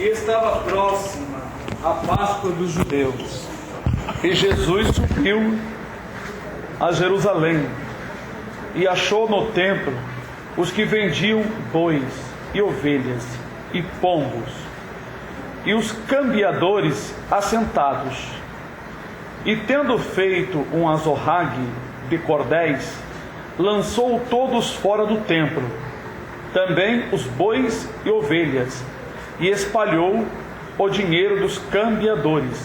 E estava próxima a Páscoa dos judeus. E Jesus subiu a Jerusalém e achou no templo os que vendiam bois e ovelhas e pombos e os cambiadores assentados. E tendo feito um azorrague de cordéis, lançou todos fora do templo, também os bois e ovelhas, e espalhou o dinheiro dos cambiadores,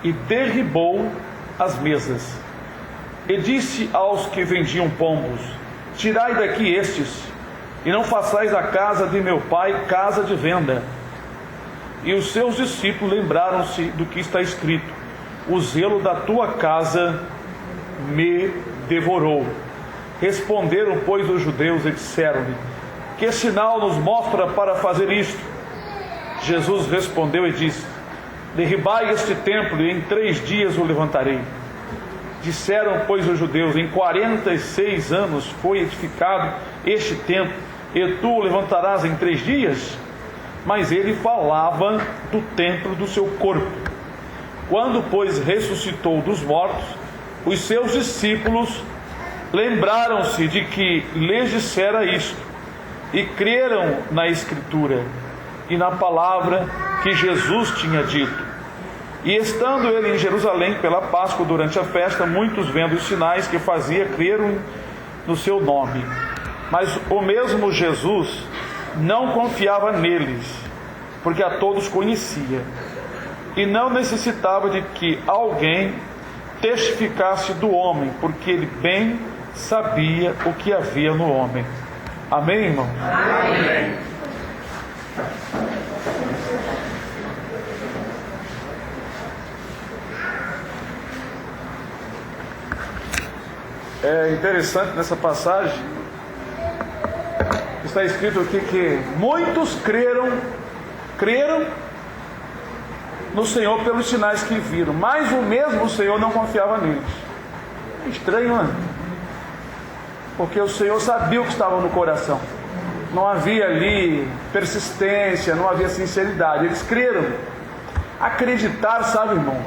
e derribou as mesas. E disse aos que vendiam pombos: tirai daqui estes, e não façais a casa de meu pai casa de venda. E os seus discípulos lembraram-se do que está escrito: o zelo da tua casa me devorou. Responderam, pois, os judeus e disseram-lhe: que sinal nos mostra para fazer isto? Jesus respondeu e disse: derribai este templo e em 3 dias o levantarei. Disseram, pois, os judeus: em 46 anos foi edificado este templo, e tu o levantarás em 3 dias? Mas ele falava do templo do seu corpo. Quando, pois, ressuscitou dos mortos, os seus discípulos lembraram-se de que lhes dissera isto, e creram na Escritura e na palavra que Jesus tinha dito. E estando ele em Jerusalém pela Páscoa durante a festa, muitos, vendo os sinais que fazia, creram no seu nome. Mas o mesmo Jesus não confiava neles, porque a todos conhecia, e não necessitava de que alguém testificasse do homem, porque ele bem sabia o que havia no homem. Amém, irmão? Amém. É interessante nessa passagem, está escrito aqui que muitos creram no Senhor pelos sinais que viram, mas o mesmo Senhor não confiava neles. Estranho, não é? Porque o Senhor sabia o que estava no coração. Não havia ali persistência, não havia sinceridade. Eles creram. Acreditar, sabe, irmão,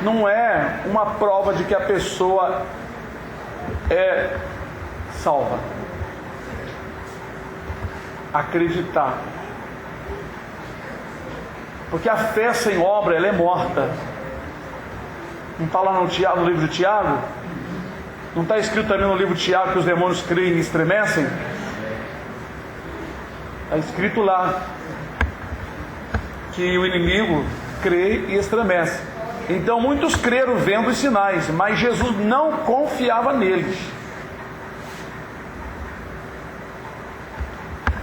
não é uma prova de que a pessoa é salva. Acreditar. Porque a fé sem obra, ela é morta. Não está lá no livro de Tiago? Não está escrito também no livro de Tiago que os demônios creem e estremecem? Está escrito lá que o inimigo crê e estremece. Então muitos creram vendo os sinais, mas Jesus não confiava neles.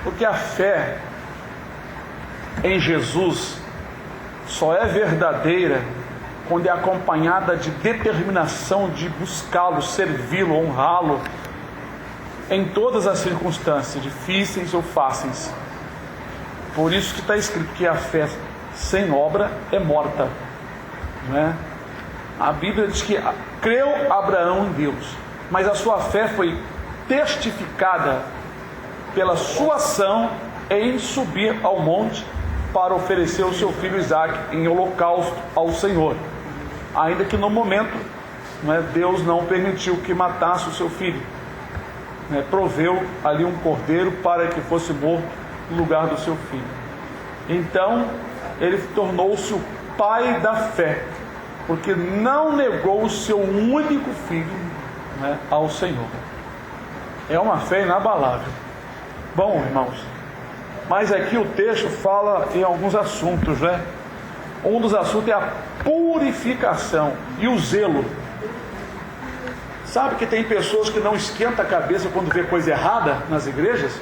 Porque a fé em Jesus só é verdadeira quando é acompanhada de determinação de buscá-lo, servi-lo, honrá-lo em todas as circunstâncias, difíceis ou fáceis. Por isso que está escrito que a fé sem obra é morta, não é? A Bíblia diz que creu Abraão em Deus, mas a sua fé foi testificada pela sua ação em subir ao monte para oferecer o seu filho Isaque em holocausto ao Senhor, ainda que no momento, não é, Deus não permitiu que matasse o seu filho, né, proveu ali um cordeiro para que fosse morto no lugar do seu filho. Então ele tornou-se o pai da fé, porque não negou o seu único filho, né, ao Senhor. É uma fé inabalável. Bom, irmãos, mas aqui o texto fala em alguns assuntos, né? Um dos assuntos é a purificação e o zelo. Sabe que tem pessoas que não esquentam a cabeça quando vê coisa errada nas igrejas?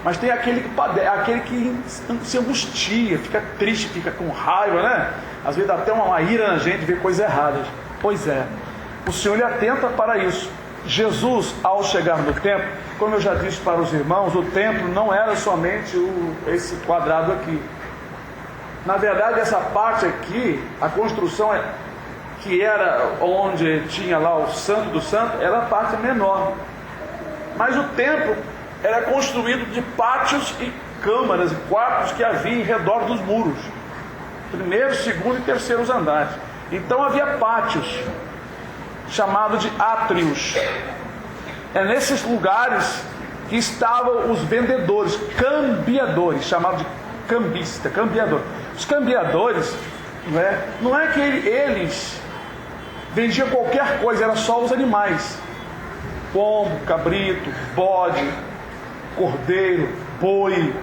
Mas tem aquele que se angustia, fica triste, fica com raiva, né? Às vezes dá até uma ira na gente ver coisas erradas. Pois é, o Senhor ele atenta para isso. Jesus, ao chegar no templo, como eu já disse para os irmãos, o templo não era somente esse quadrado aqui. Na verdade, essa parte aqui, a construção que era onde tinha lá o Santo do Santo, era a parte menor. Mas o templo era construído de pátios e câmaras e quartos que havia em redor dos muros. Primeiro, segundo e terceiros andares. Então havia pátios, chamados de átrios. É nesses lugares que estavam os vendedores, cambiadores, chamados de cambista, cambiador. Os cambiadores, não é que eles vendiam qualquer coisa, era só os animais. Pombo, cabrito, bode, cordeiro, boi.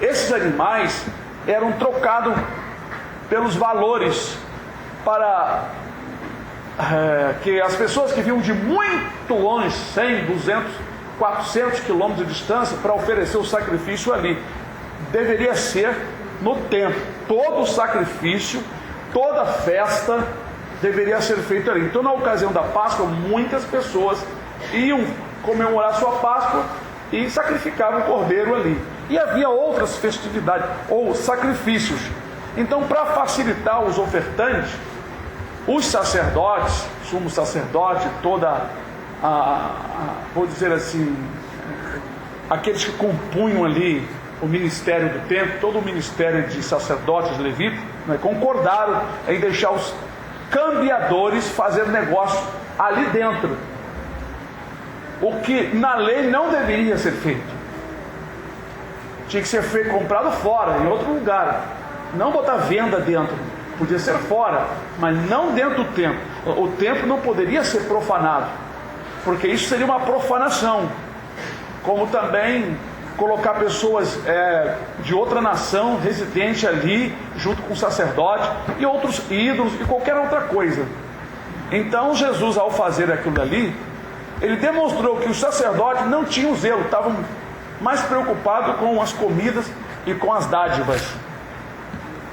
Esses animais eram trocados pelos valores para que as pessoas que vinham de muito longe, 100, 200, 400 quilômetros de distância, para oferecer o sacrifício ali. Deveria ser no templo. Todo o sacrifício, toda festa deveria ser feita ali. Então, na ocasião da Páscoa, muitas pessoas iam comemorar sua Páscoa e sacrificavam o cordeiro ali. E havia outras festividades ou sacrifícios. Então, para facilitar os ofertantes, os sacerdotes, sumo sacerdote, vou dizer assim, aqueles que compunham ali o ministério do templo, todo o ministério de sacerdotes levitas, concordaram em deixar os cambiadores fazer negócio ali dentro, o que na lei não deveria ser feito. Tinha que ser comprado fora, em outro lugar, não botar venda dentro. Podia ser fora, mas não dentro do templo. O templo não poderia ser profanado, porque isso seria uma profanação. Como também colocar pessoas de outra nação residente ali, junto com o sacerdote, e outros ídolos, e qualquer outra coisa. Então Jesus, ao fazer aquilo ali, ele demonstrou que os sacerdotes não tinham zelo, estavam mais preocupados com as comidas e com as dádivas.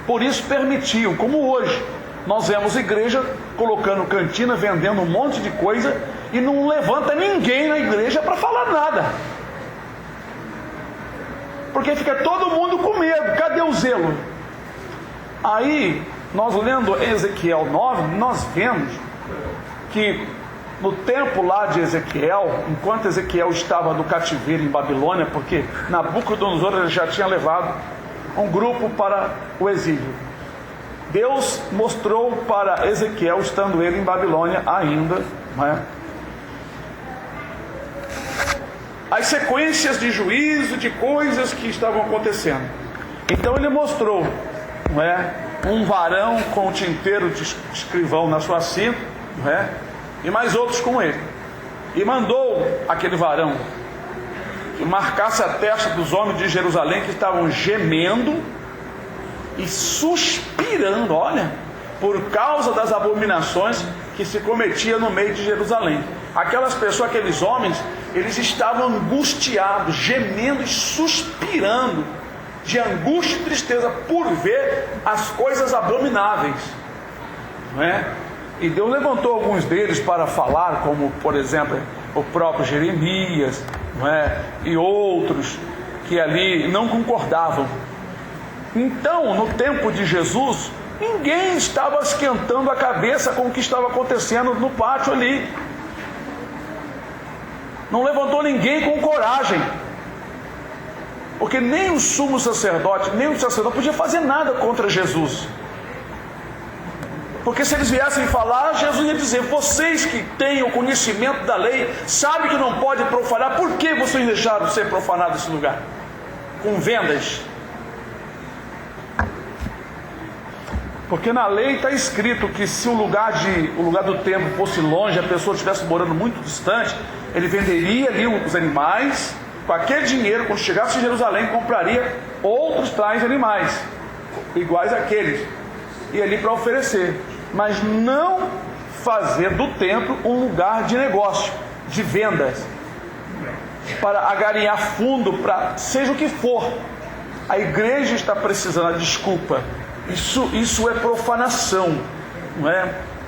Por isso permitiam, como hoje nós vemos igreja colocando cantina, vendendo um monte de coisa, e não levanta ninguém na igreja para falar nada, porque fica todo mundo com medo. Cadê o zelo? Aí nós lendo Ezequiel 9, nós vemos que no tempo lá de Ezequiel, enquanto Ezequiel estava no cativeiro em Babilônia, porque Nabucodonosor já tinha levado um grupo para o exílio, Deus mostrou para Ezequiel, estando ele em Babilônia ainda, as sequências de juízo, de coisas que estavam acontecendo. Então ele mostrou, um varão com um tinteiro de escrivão na sua cinta, e mais outros com ele, e mandou aquele varão que marcasse a testa dos homens de Jerusalém, que estavam gemendo e suspirando, por causa das abominações que se cometia no meio de Jerusalém. Aquelas pessoas, aqueles homens, eles estavam angustiados, gemendo e suspirando de angústia e tristeza por ver as coisas abomináveis, E Deus levantou alguns deles para falar, como por exemplo o próprio Jeremias, e outros que ali não concordavam. Então, no tempo de Jesus, ninguém estava esquentando a cabeça com o que estava acontecendo no pátio ali. Não levantou ninguém com coragem, porque nem o sumo sacerdote, nem o sacerdote podia fazer nada contra Jesus. Porque se eles viessem falar, Jesus ia dizer: vocês que têm o conhecimento da lei, sabem que não pode profanar, por que vocês deixaram de ser profanado esse lugar? Com vendas. Porque na lei está escrito que se o lugar do templo fosse longe, a pessoa estivesse morando muito distante, ele venderia ali os animais, com aquele dinheiro, quando chegasse em Jerusalém, compraria outros tais animais, iguais àqueles, e ali para oferecer. Mas não fazer do templo um lugar de negócio, de vendas, para agarinhar fundo, para seja o que for. A igreja está precisando, desculpa, isso é profanação,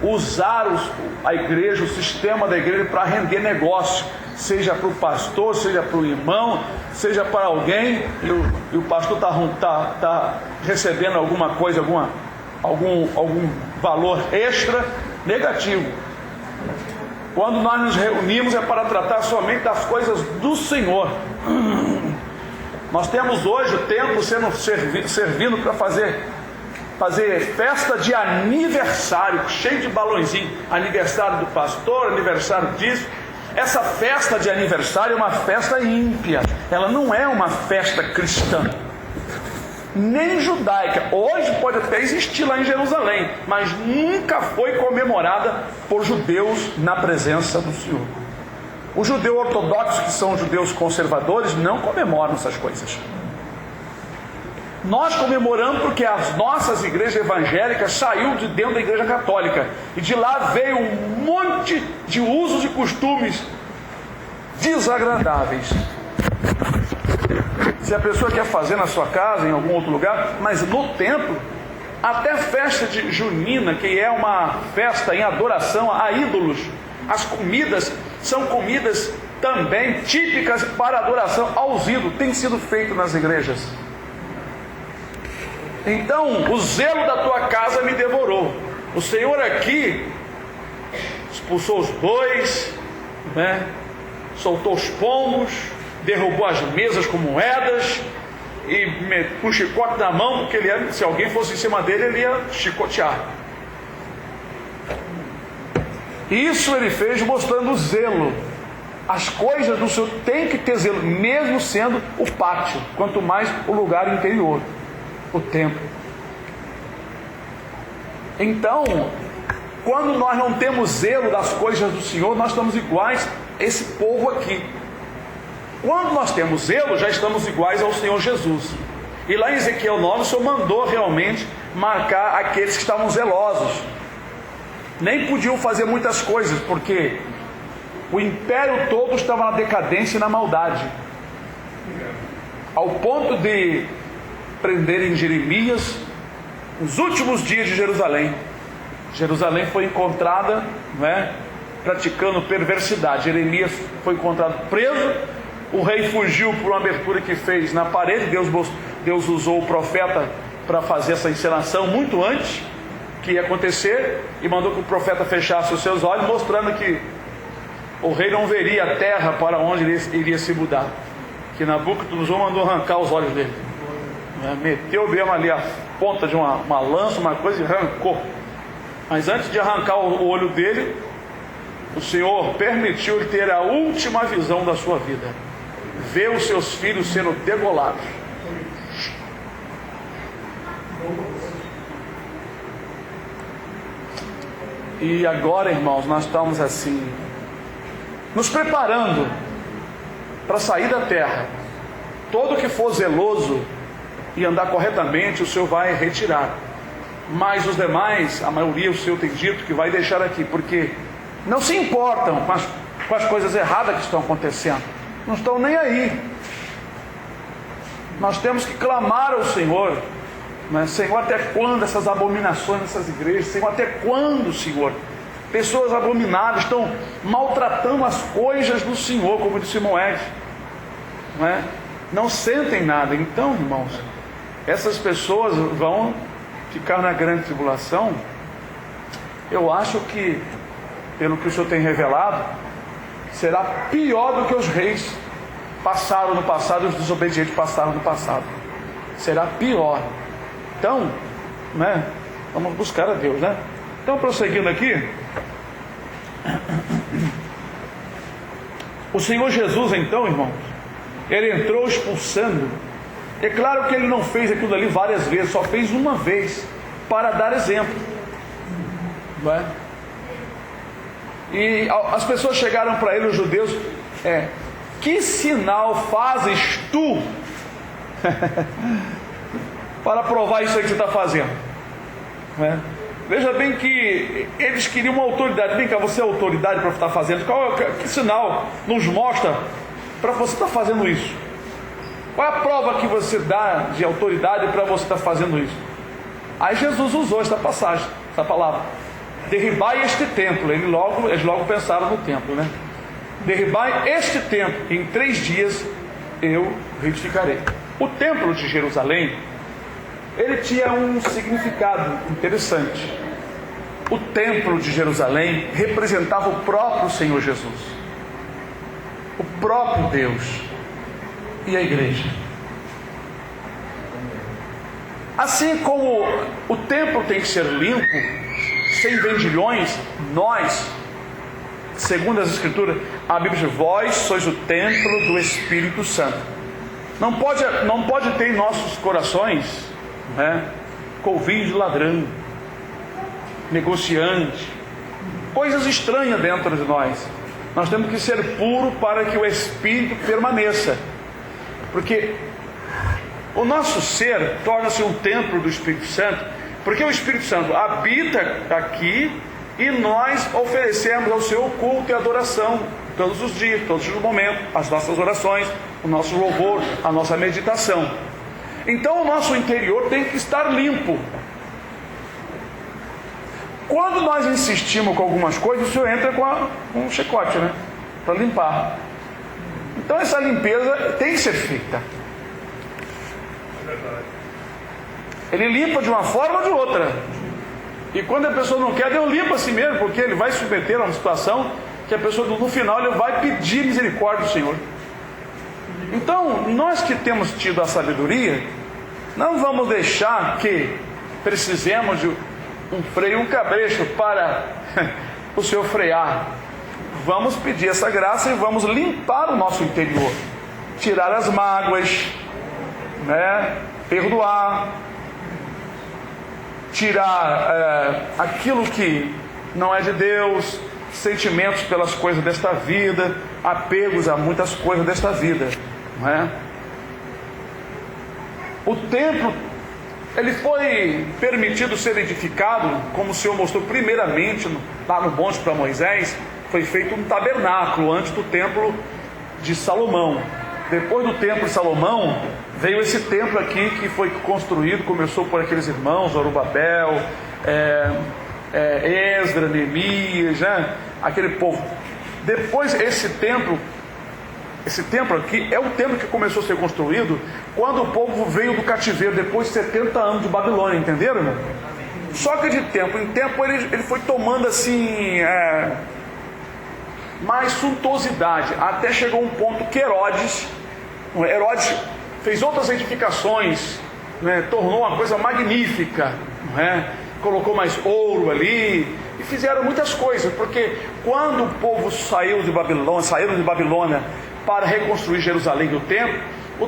usar a igreja, o sistema da igreja para render negócio, seja para o pastor, seja para o irmão, seja para alguém, e o pastor está recebendo alguma coisa, algum valor extra, negativo. Quando nós nos reunimos é para tratar somente das coisas do Senhor. Nós temos hoje o templo sendo servindo para fazer festa de aniversário, cheio de balõezinho, aniversário do pastor, aniversário disso. Essa festa de aniversário é uma festa ímpia, ela não é uma festa cristã, nem judaica. Hoje pode até existir lá em Jerusalém, mas nunca foi comemorada por judeus na presença do Senhor. Os judeus ortodoxos, que são judeus conservadores, não comemoram essas coisas. Nós comemoramos porque as nossas igrejas evangélicas saíram de dentro da igreja católica, e de lá veio um monte de usos e costumes desagradáveis. Se a pessoa quer fazer na sua casa, em algum outro lugar, mas no templo, até festa de junina, que é uma festa em adoração a ídolos, as comidas são comidas também típicas para adoração aos ídolos, tem sido feito nas igrejas. Então, o zelo da tua casa me devorou. O Senhor aqui expulsou os bois, soltou os pombos, derrubou as mesas com moedas, e com o chicote na mão, porque se alguém fosse em cima dele, ele ia chicotear. Isso ele fez mostrando o zelo. As coisas do Senhor têm que ter zelo, mesmo sendo o pátio, quanto mais o lugar interior, o templo. Então, quando nós não temos zelo das coisas do Senhor, nós estamos iguais a esse povo aqui. Quando nós temos zelo, já estamos iguais ao Senhor Jesus. E lá em Ezequiel 9, o Senhor mandou realmente marcar aqueles que estavam zelosos. Nem podiam fazer muitas coisas, porque o império todo estava na decadência e na maldade, ao ponto de prenderem Jeremias nos últimos dias de Jerusalém. Jerusalém foi encontrada, praticando perversidade. Jeremias foi encontrado preso. O rei fugiu por uma abertura que fez na parede. Deus usou o profeta para fazer essa encenação muito antes que ia acontecer, e mandou que o profeta fechasse os seus olhos, mostrando que o rei não veria a terra para onde ele iria se mudar. Que Nabucodonosor mandou arrancar os olhos dele, meteu mesmo ali a ponta de uma lança, uma coisa, e arrancou. Mas antes de arrancar o olho dele, o Senhor permitiu ele ter a última visão da sua vida: ver os seus filhos sendo degolados. E agora, irmãos, nós estamos assim, nos preparando para sair da terra. Todo que for zeloso e andar corretamente, o Senhor vai retirar. Mas os demais, a maioria, o Senhor tem dito que vai deixar aqui, porque não se importam com as coisas erradas que estão acontecendo. Não estão nem aí. Nós temos que clamar ao Senhor. Senhor, até quando essas abominações nessas igrejas? Senhor, até quando, Senhor? Pessoas abomináveis estão maltratando as coisas do Senhor, como disse Moés. Não sentem nada. Então, irmãos, essas pessoas vão ficar na grande tribulação. Eu acho que, pelo que o Senhor tem revelado, será pior do que os reis passaram no passado, os desobedientes passaram no passado. Será pior. Então, vamos buscar a Deus, Então, prosseguindo aqui, o Senhor Jesus, então, irmãos, ele entrou expulsando. É claro que ele não fez aquilo ali várias vezes, só fez uma vez, para dar exemplo, E as pessoas chegaram para ele, os judeus: que sinal fazes tu para provar isso aí que você está fazendo? Veja bem que eles queriam uma autoridade. Vem cá, você é autoridade para estar fazendo? Que sinal nos mostra para você estar fazendo isso? Qual é a prova que você dá de autoridade para você estar fazendo isso? Aí Jesus usou essa passagem, essa palavra: derribai este templo. Eles logo pensaram no templo, Derribai este templo, em 3 dias eu reedificarei. O templo de Jerusalém, ele tinha um significado interessante. O templo de Jerusalém representava o próprio Senhor Jesus, o próprio Deus e a igreja. Assim como o templo tem que ser limpo, sem vendilhões, nós, segundo as Escrituras, a Bíblia diz: vós sois o templo do Espírito Santo. Não pode ter em nossos corações, né, colvinho de ladrão, negociante, coisas estranhas dentro de nós. Nós temos que ser puros para que o Espírito permaneça, porque o nosso ser torna-se um templo do Espírito Santo, porque o Espírito Santo habita aqui e nós oferecemos ao Senhor culto e adoração todos os dias, todos os momentos, as nossas orações, o nosso louvor, a nossa meditação. Então o nosso interior tem que estar limpo. Quando nós insistimos com algumas coisas, o Senhor entra com um chicote, né, para limpar. Então essa limpeza tem que ser feita. Ele limpa de uma forma ou de outra. E quando a pessoa não quer, Deus limpa a si mesmo, porque Ele vai submeter a uma situação que a pessoa no final ele vai pedir misericórdia do Senhor. Então, nós que temos tido a sabedoria, não vamos deixar que precisemos de um freio, um cabresto para o Senhor frear. Vamos pedir essa graça e vamos limpar o nosso interior, tirar as mágoas, né? Perdoar, tirar aquilo que não é de Deus, sentimentos pelas coisas desta vida, apegos a muitas coisas desta vida, não é? O templo, ele foi permitido ser edificado, como o Senhor mostrou primeiramente lá no monte para Moisés. Foi feito um tabernáculo antes do templo de Salomão. Depois do templo de Salomão, veio esse templo aqui que foi construído, começou por aqueles irmãos, Zorobabel, Esdras, Neemias, né? Aquele povo. Depois esse templo aqui é o templo que começou a ser construído quando o povo veio do cativeiro, depois de 70 anos de Babilônia, entenderam, irmão? Só que de tempo em tempo ele foi tomando assim mais suntuosidade, até chegou um ponto que Herodes fez outras edificações, né? Tornou uma coisa magnífica, né? Colocou mais ouro ali, e fizeram muitas coisas, porque quando o povo saíram de Babilônia para reconstruir Jerusalém e o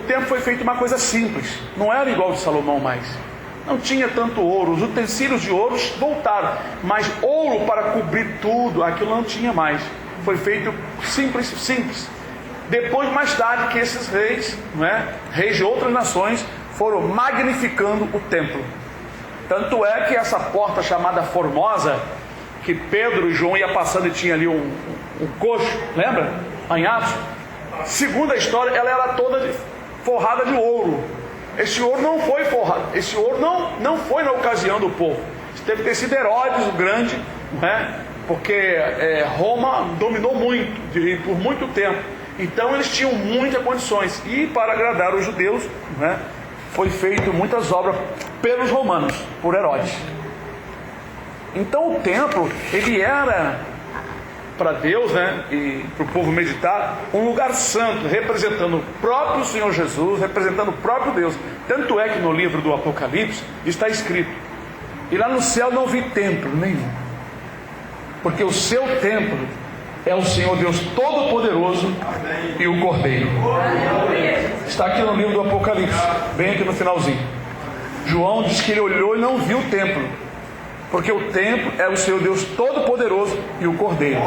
templo foi feito uma coisa simples, não era igual de Salomão mais, não tinha tanto ouro, os utensílios de ouro voltaram, mas ouro para cobrir tudo, aquilo não tinha mais, foi feito simples. Depois, mais tarde, que esses reis, né, reis de outras nações, foram magnificando o templo. Tanto é que essa porta chamada Formosa, que Pedro e João iam passando e tinha ali um coxo, lembra? Em Atos. Segundo a história, ela era toda forrada de ouro. Esse ouro não foi forrado, esse ouro não foi na ocasião do povo. Isso teve que ter sido Herodes o Grande, né? Porque Roma dominou muito, e por muito tempo. Então eles tinham muitas condições. E para agradar os judeus, né, foi feito muitas obras pelos romanos, por Herodes. Então o templo, ele era para Deus, né, e para o povo meditar, um lugar santo, representando o próprio Senhor Jesus, representando o próprio Deus. Tanto é que no livro do Apocalipse está escrito: e lá no céu não vi templo nenhum, porque o seu templo é o Senhor Deus Todo-Poderoso e o Cordeiro. Está aqui no livro do Apocalipse, bem aqui no finalzinho. João diz que ele olhou e não viu o templo, porque o templo é o Senhor Deus Todo-Poderoso e o Cordeiro.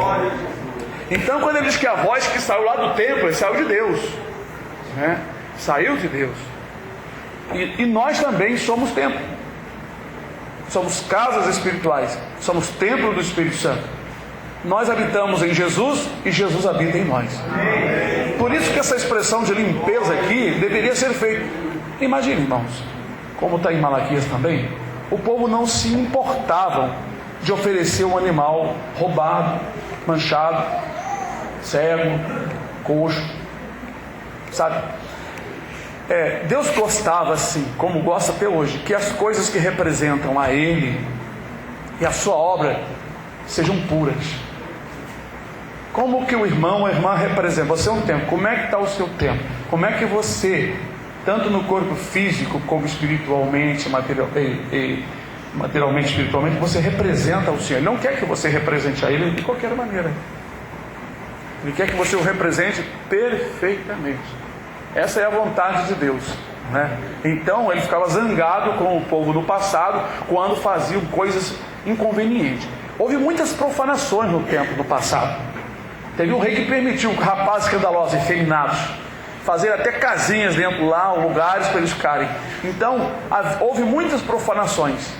Então, quando ele diz que a voz que saiu lá do templo, ele saiu de Deus, né? Saiu de Deus. E nós também somos templo. Somos casas espirituais, somos templo do Espírito Santo. Nós habitamos em Jesus e Jesus habita em nós. Por isso que essa expressão de limpeza aqui deveria ser feita. Imagine, irmãos, como está em Malaquias também, o povo não se importava de oferecer um animal roubado, manchado, cego, coxo, sabe? Deus gostava assim, como gosta até hoje, que as coisas que representam a Ele e a sua obra sejam puras. Como que o irmão ou a irmã representa? Você é um templo. Como é que está o seu templo? Como é que você tanto no corpo físico como espiritualmente, materialmente, espiritualmente, você representa o Senhor. Ele não quer que você represente a Ele de qualquer maneira. Ele quer que você o represente perfeitamente. Essa é a vontade de Deus, né? Então ele ficava zangado com o povo do passado quando faziam coisas inconvenientes. Houve muitas profanações no templo no passado. Teve um rei que permitiu rapazes escandalosos, efeminados, fazer até casinhas dentro lá, lugares para eles ficarem. Então houve muitas profanações.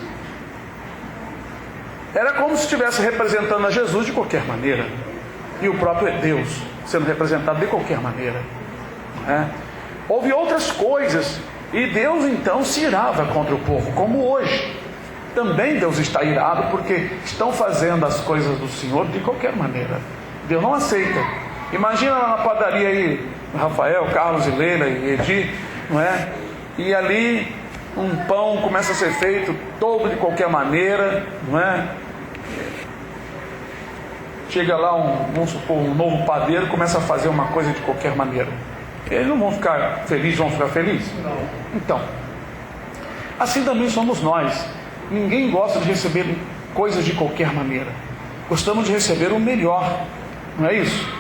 Era como se estivesse representando a Jesus de qualquer maneira, e o próprio Deus sendo representado de qualquer maneira, né? Houve outras coisas, e Deus então se irava contra o povo, como hoje. Também Deus está irado, porque estão fazendo as coisas do Senhor de qualquer maneira. Deus não aceita. Imagina lá na padaria aí, Rafael, Carlos e Leila e Edi, não é? E ali um pão começa a ser feito todo de qualquer maneira, não é? Chega lá vamos supor, um novo padeiro, começa a fazer uma coisa de qualquer maneira. Eles não vão ficar felizes, vão ficar felizes? Não. Então, assim também somos nós. Ninguém gosta de receber coisas de qualquer maneira. Gostamos de receber o melhor, não é isso?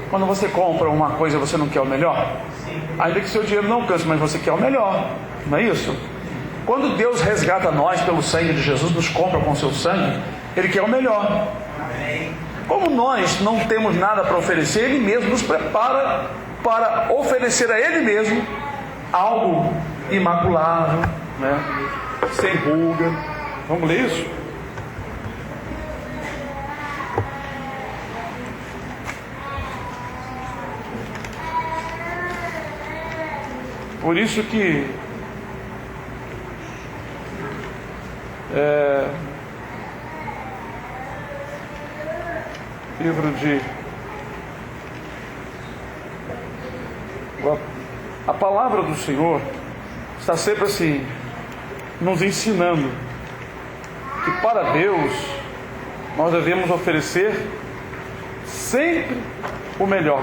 Quando você compra uma coisa, você não quer o melhor? Sim. Ainda que seu dinheiro não alcance, mas você quer o melhor, não é isso? Quando Deus resgata nós pelo sangue de Jesus, nos compra com seu sangue, Ele quer o melhor. Amém. Como nós não temos nada para oferecer, Ele mesmo nos prepara para oferecer a Ele mesmo algo imaculado, né? Sem ruga. Vamos ler isso? Por isso que livro de a palavra do Senhor está sempre assim, nos ensinando que para Deus nós devemos oferecer sempre o melhor.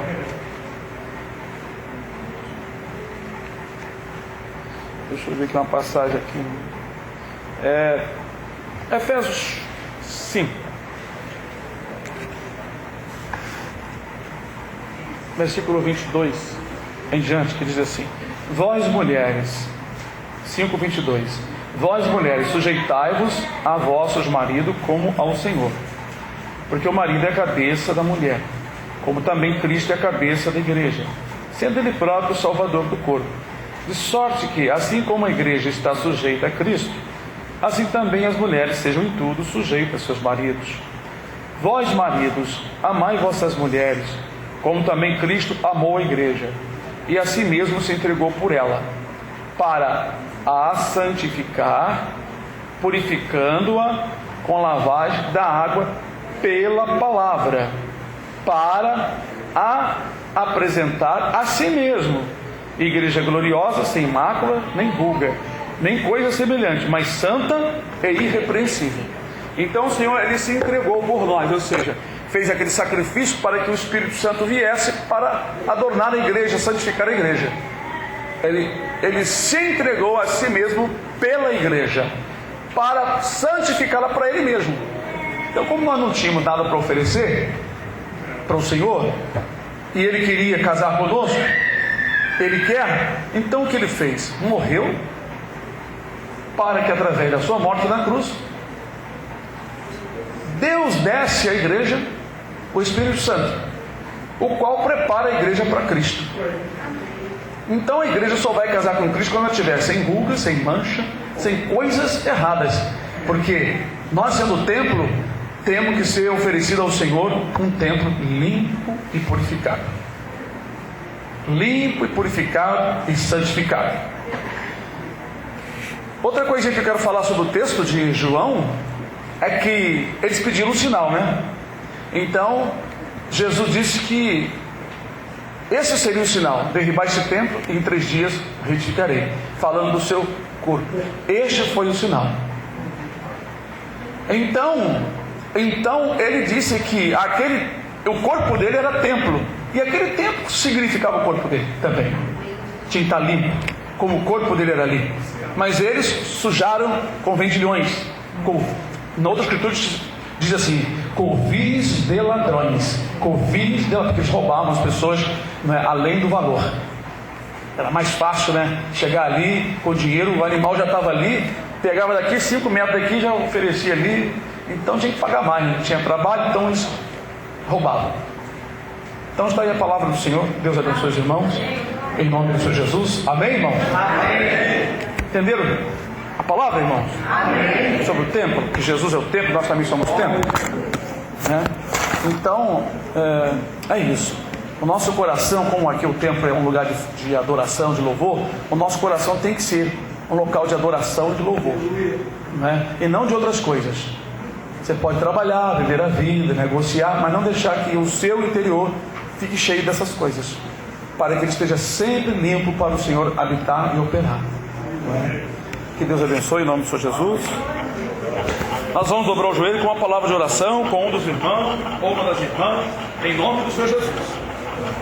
Deixa eu ver aqui uma passagem aqui. Efésios 5, versículo 22 em diante, que diz assim: vós mulheres, 5:22, vós mulheres, sujeitai-vos a vossos maridos como ao Senhor, porque o marido é a cabeça da mulher, como também Cristo é a cabeça da igreja, sendo Ele próprio o Salvador do corpo. De sorte que, assim como a igreja está sujeita a Cristo, assim também as mulheres sejam em tudo sujeitas a seus maridos. Vós, maridos, amai vossas mulheres, como também Cristo amou a igreja, e a si mesmo se entregou por ela, para a santificar, purificando-a com lavagem da água pela palavra, para a apresentar a si mesmo igreja gloriosa, sem mácula, nem ruga, nem coisa semelhante, mas santa e irrepreensível. Então o Senhor, Ele se entregou por nós, ou seja, fez aquele sacrifício para que o Espírito Santo viesse para adornar a igreja, santificar a igreja. Ele se entregou a si mesmo pela igreja, para santificá-la para Ele mesmo. Então, como nós não tínhamos nada para oferecer para o Senhor, e Ele queria casar conosco, Ele quer, então o que Ele fez? Morreu, para que através da sua morte na cruz, Deus desse à igreja o Espírito Santo, o qual prepara a igreja para Cristo. Então a igreja só vai casar com Cristo quando ela estiver sem ruga, sem mancha, sem coisas erradas, porque nós, sendo o templo, temos que ser oferecido ao Senhor um templo limpo e purificado. Limpo e purificado e santificado. Outra coisa que eu quero falar sobre o texto de João é que eles pediram um sinal, né? Então Jesus disse que esse seria o sinal: derribar esse templo e em 3 dias reedificarei, falando do seu corpo. Este foi o sinal. Então ele disse que o corpo dele era templo, e aquele templo significava o corpo dele também. Tinha que estar limpo, como o corpo dele era ali. Mas eles sujaram com vendilhões. Na outra escritura diz assim: covis de ladrões. Covis de ladrões, porque eles roubavam as pessoas, né, além do valor. Era mais fácil, né? Chegar ali com dinheiro, o animal já estava ali, pegava daqui 5 metros daqui, já oferecia ali. Então tinha que pagar mais, não tinha trabalho, então eles roubavam. Então está aí a palavra do Senhor. Deus abençoe os irmãos, em nome do Senhor Jesus. Amém, irmãos? Amém. Entenderam a palavra, irmãos? Amém. Sobre o templo, que Jesus é o templo, nós também somos o templo, né? Então é isso. O nosso coração, como aqui o templo é um lugar de adoração, de louvor, o nosso coração tem que ser um local de adoração e de louvor, né? E não de outras coisas. Você pode trabalhar, viver a vida, negociar, mas não deixar que o seu interior fique cheio dessas coisas, para que ele esteja sempre limpo para o Senhor habitar e operar, né? Que Deus abençoe em nome do Senhor Jesus. Nós vamos dobrar o joelho com uma palavra de oração com um dos irmãos ou uma das irmãs, em nome do Senhor Jesus.